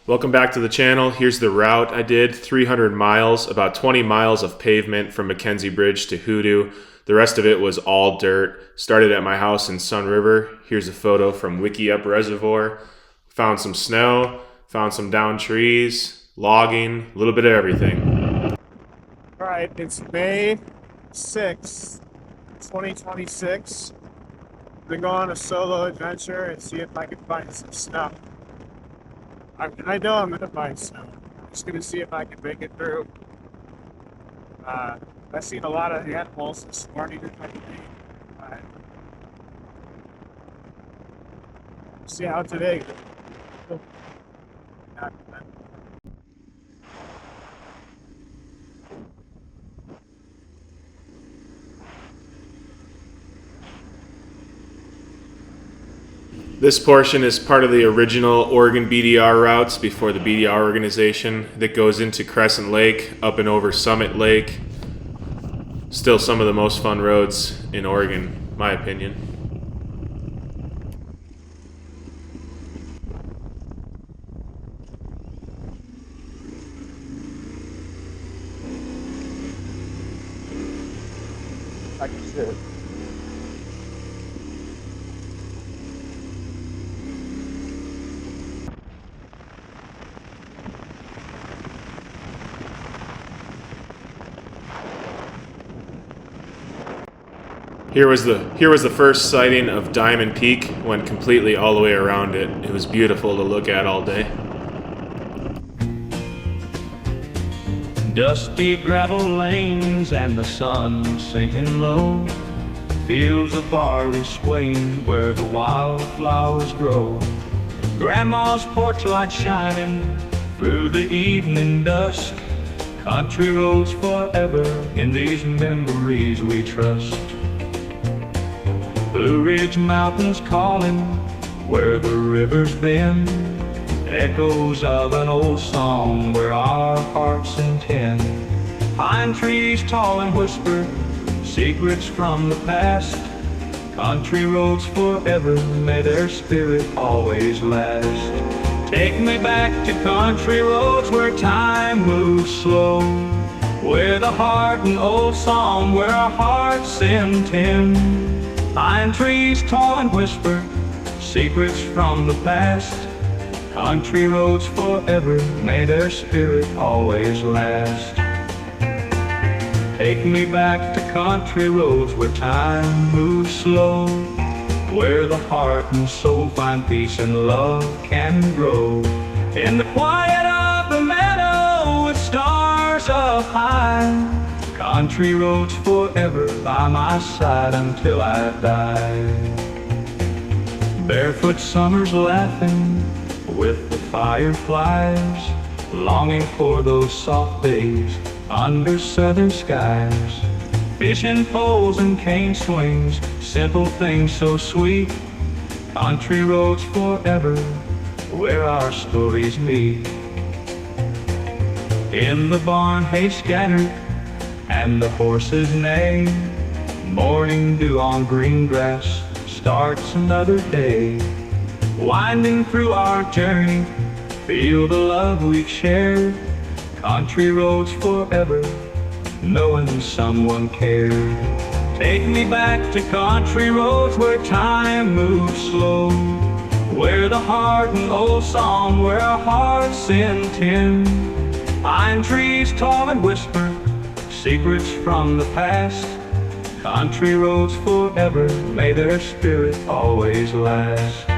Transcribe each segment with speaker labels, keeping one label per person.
Speaker 1: Welcome back to the channel. Here's the route I did, 300 miles, about 20 miles of pavement from Mackenzie Bridge to Hoodoo. The rest of it was all dirt. Started at my house in Sunriver. Here's a photo from Wickiup Reservoir. Found some snow, found some downed trees, logging, a little bit of everything.
Speaker 2: All right, it's May 6th, 2026. I'm gonna go on a solo adventure and see if I can find some snow. I know I'm gonna find snow. I'm just gonna see if I can make it through. I've seen a lot of animals this morning in my day. See how today goes.
Speaker 1: This portion is part of the original Oregon BDR routes before the BDR organization that goes into Crescent Lake, up and over Summit Lake. Still some of the most fun roads in Oregon, my opinion.
Speaker 2: I can see it.
Speaker 1: Here was the first sighting of Diamond Peak. Went completely all the way around it. It was beautiful to look at all day.
Speaker 3: Dusty gravel lanes and the sun sinking low. Fields of barley swing where the wildflowers grow. Grandma's porch light shining through the evening dusk. Country roads forever, in these memories we trust. Blue Ridge Mountains calling where the rivers bend. Echoes of an old song where our hearts intend. Pine trees tall and whisper secrets from the past. Country roads forever, may their spirit always last. Take me back to country roads where time moves slow, where the heart an old song where our hearts intend. Pine trees tall and whisper secrets from the past. Country roads forever, may their spirit always last. Take me back to country roads where time moves slow, where the heart and soul find peace and love can grow. In the quiet of the meadow with stars up high. Country roads forever by my side until I die. Barefoot summers laughing with the fireflies, longing for those soft days under southern skies. Fishing poles and cane swings, simple things so sweet. Country roads forever, where our stories meet. In the barn hay scattered and the horses neigh. Morning dew on green grass starts another day. Winding through our journey, feel the love we've shared. Country roads forever, knowing someone cared. Take me back to country roads where time moves slow, where the heart an old song where our hearts intend. Pine trees tall and whisper secrets from the past. Country roads forever, may their spirit always last.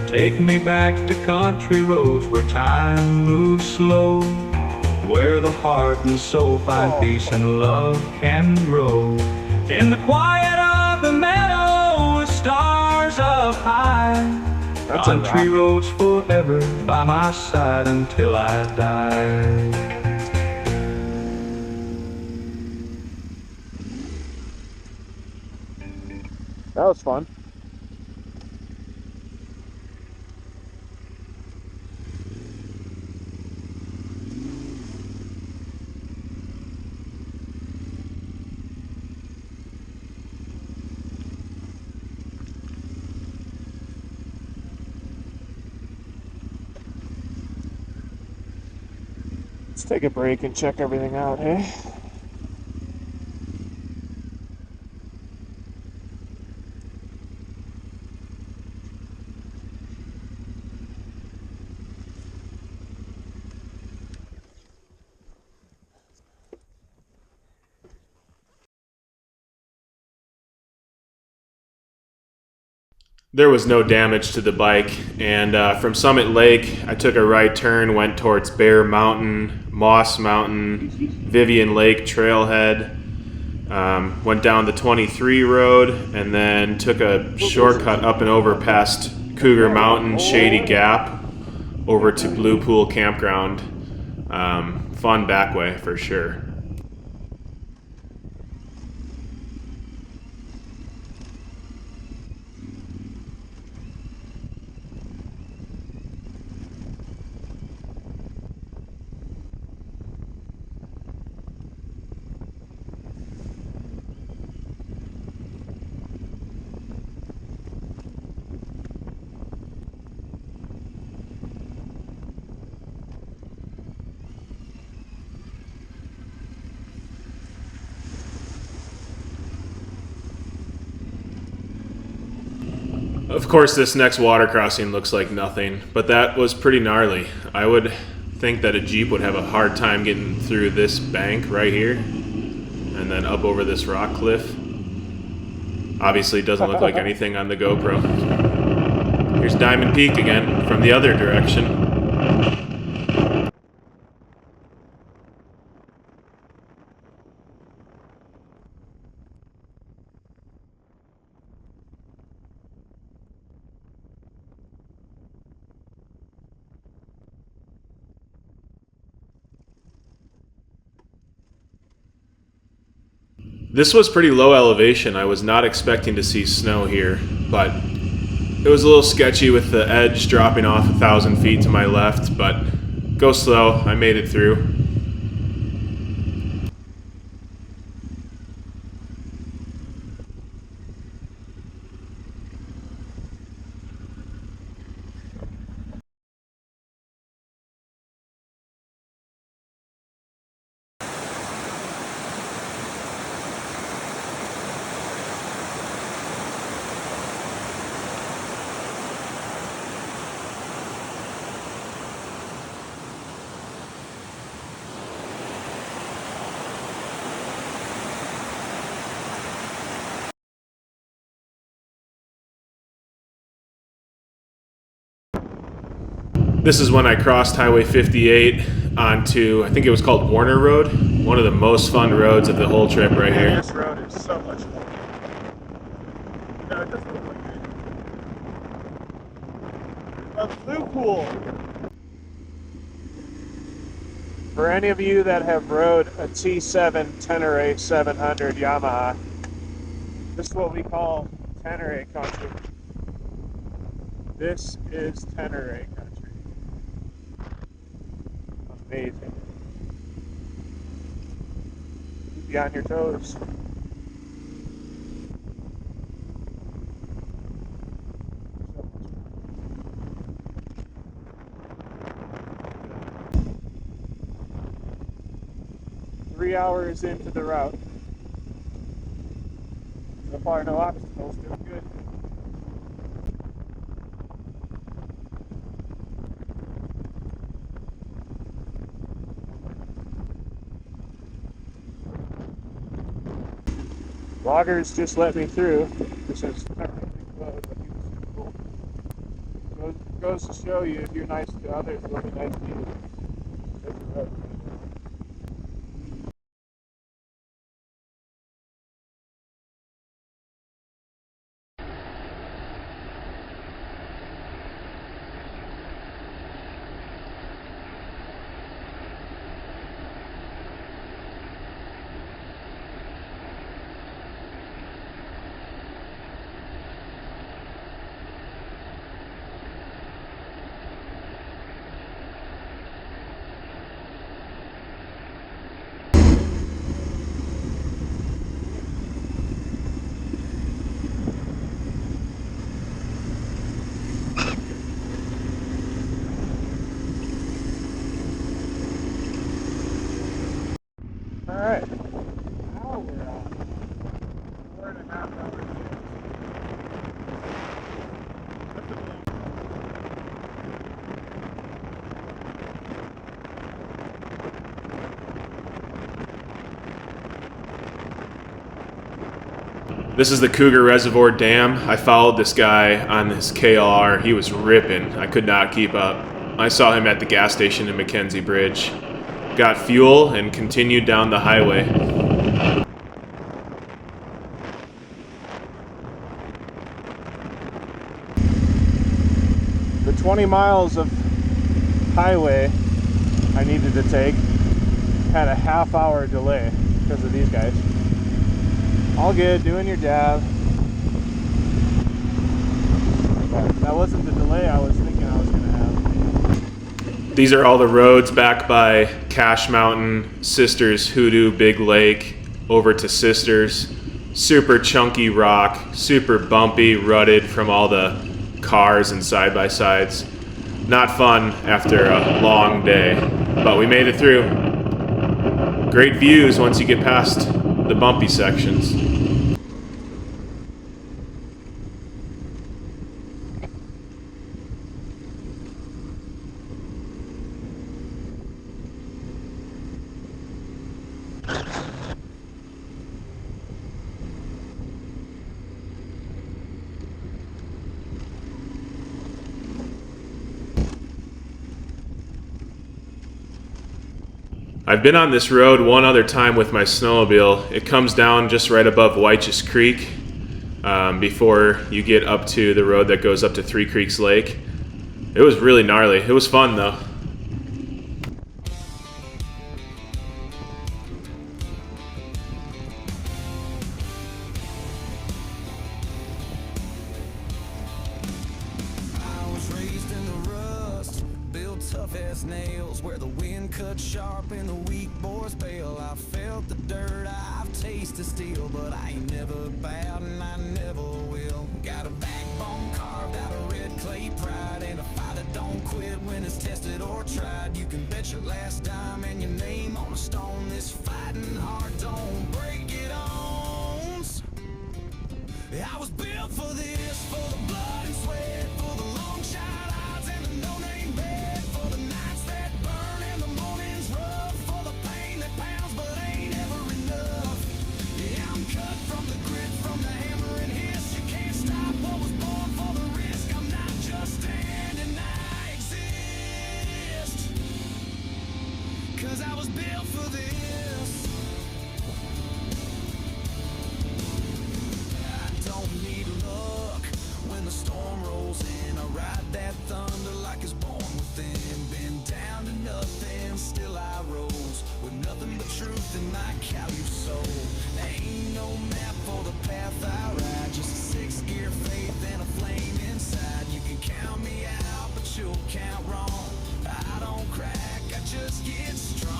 Speaker 3: Take me back to country roads where time moves slow, where the heart and soul find peace and love can grow. In the quiet of the meadow with stars up high. Country roads forever by my side until I die.
Speaker 2: That was fun. Let's take a break and check everything out, hey?
Speaker 1: There was no damage to the bike, and from Summit Lake, I took a right turn, went towards Bear Mountain, Moss Mountain, Vivian Lake Trailhead, went down the 23 road, and then took a shortcut up and over past Cougar Mountain, Shady Gap, over to Blue Pool Campground. Fun back way for sure. Of course, this next water crossing looks like nothing, but that was pretty gnarly. I would think that a Jeep would have a hard time getting through this bank right here and then up over this rock cliff. Obviously, it doesn't look like anything on the GoPro. Here's Diamond Peak again from the other direction. This was pretty low elevation. I was not expecting to see snow here, but it was a little sketchy with the edge dropping off 1,000 feet to my left, but go slow. I made it through. This is when I crossed Highway 58 onto, I think it was called Warner Road, one of the most fun roads of the whole trip right here.
Speaker 2: This road is so much fun. No, it doesn't look like it. A Blue Pool. For any of you that have rode a T7 Tenere 700 Yamaha, this is what we call Tenere country. This is Tenere country. Amazing. Keep you on your toes. Three hours into the route. So far, no obstacles. Doing good. Loggers just let me through. This is technically closed, but he was super cool. Goes to show you, if you're nice to others, they'll be nice to you. That's the road. right. Now we're on 4.5 hours.
Speaker 1: This is the Cougar Reservoir Dam. I followed this guy on his KLR. He was ripping. I could not keep up. I saw him at the gas station in McKenzie Bridge. Got fuel and continued down the highway.
Speaker 2: The 20 miles of highway I needed to take had a half-hour delay because of these guys. All good, doing your job. But that wasn't the delay I was thinking I was gonna have.
Speaker 1: These are all the roads back by Cache Mountain, Sisters, Hoodoo, Big Lake, over to Sisters. Super chunky rock, super bumpy, rutted from all the cars and side-by-sides. Not fun after a long day, but we made it through. Great views once you get past the bumpy sections. I've been on this road one other time with my snowmobile. It comes down just right above Weich's Creek before you get up to the road that goes up to Three Creeks Lake. It was really gnarly. It was fun though.
Speaker 4: Nails where the wind cut sharp and the weak boys bail. I felt the dirt, I've tasted steel, but I ain't never bowed and I never will. Got a backbone carved out of red clay pride, and a fight that don't quit when it's tested or tried. You can bet your last dime and your name on a stone. This fighting heart don't break, it owns. I was built for this, for the blood and sweat, for the long shot odds and the no-name bet, for the nights that burn and the mornings rough, for the pain that pounds but ain't ever enough. Yeah, I'm cut from the grit, from the hammer and hiss. You can't stop what was born for the risk. I'm not just standing, I exist, 'cause I was built for this. Don't need luck when the storm rolls in. I ride that thunder like it's born within. Been down to nothing, still I rose with nothing but truth in my callous soul. There ain't no map for the path I ride, just a six-gear faith and a flame inside. You can count me out, but you'll count wrong. I don't crack, I just get strong.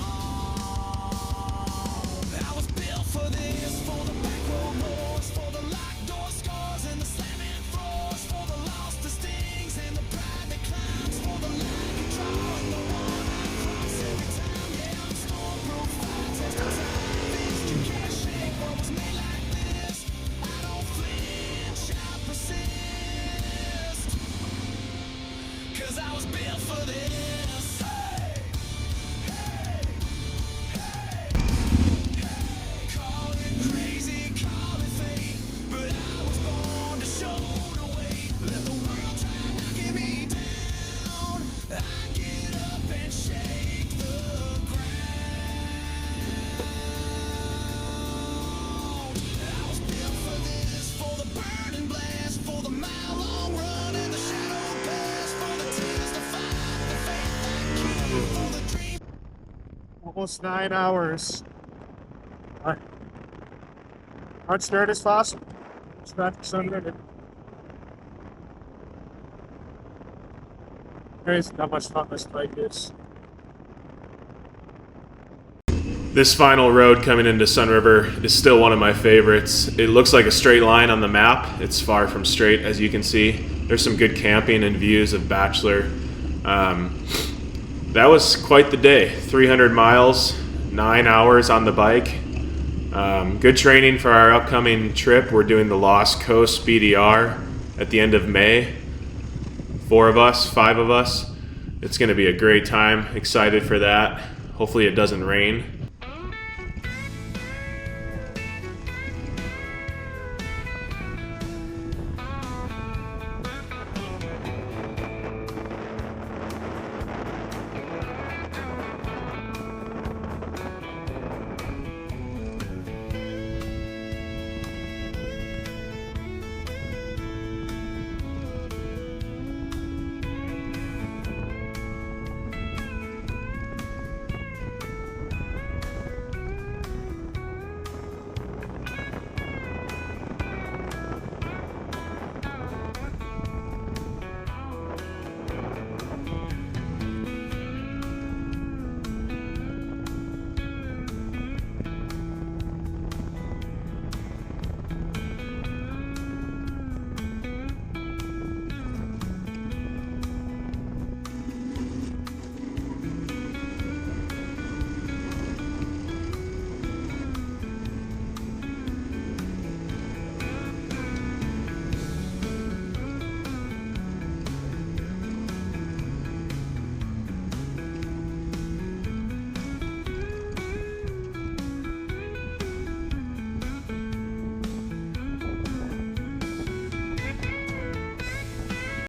Speaker 4: I was built for this, for the back road wars, for the locked door scars and the slamming floors, for the lost the stings and the pride that climbs, for the line you draw and the one I cross every time. Yeah, I'm stormproof, fire test this. You can't shake what was made like this. I don't flinch, I persist, 'cause I was built for this. Hey, hey, hey, hey. Call it crazy, call it fate, but I was born to show the way. Let the world try knocking me down, I get up and shake the ground. I was built for this, for the burning blast, for the mile-long run and the shadow pass, for the tears to fight, the faith I keep, for the dream.
Speaker 2: Almost 9 hours. Alright. Hard start as fast. It's back to Sunriver. Crazy how much fun this bike is.
Speaker 1: This final road coming into Sunriver is still one of my favorites. It looks like a straight line on the map. It's far from straight, as you can see. There's some good camping and views of Bachelor. That was quite the day. 300 miles, 9 hours on the bike. Good training for our upcoming trip. We're doing the Lost Coast BDR at the end of May. 4 of us, 5 of us. It's going to be a great time. Excited for that. Hopefully it doesn't rain.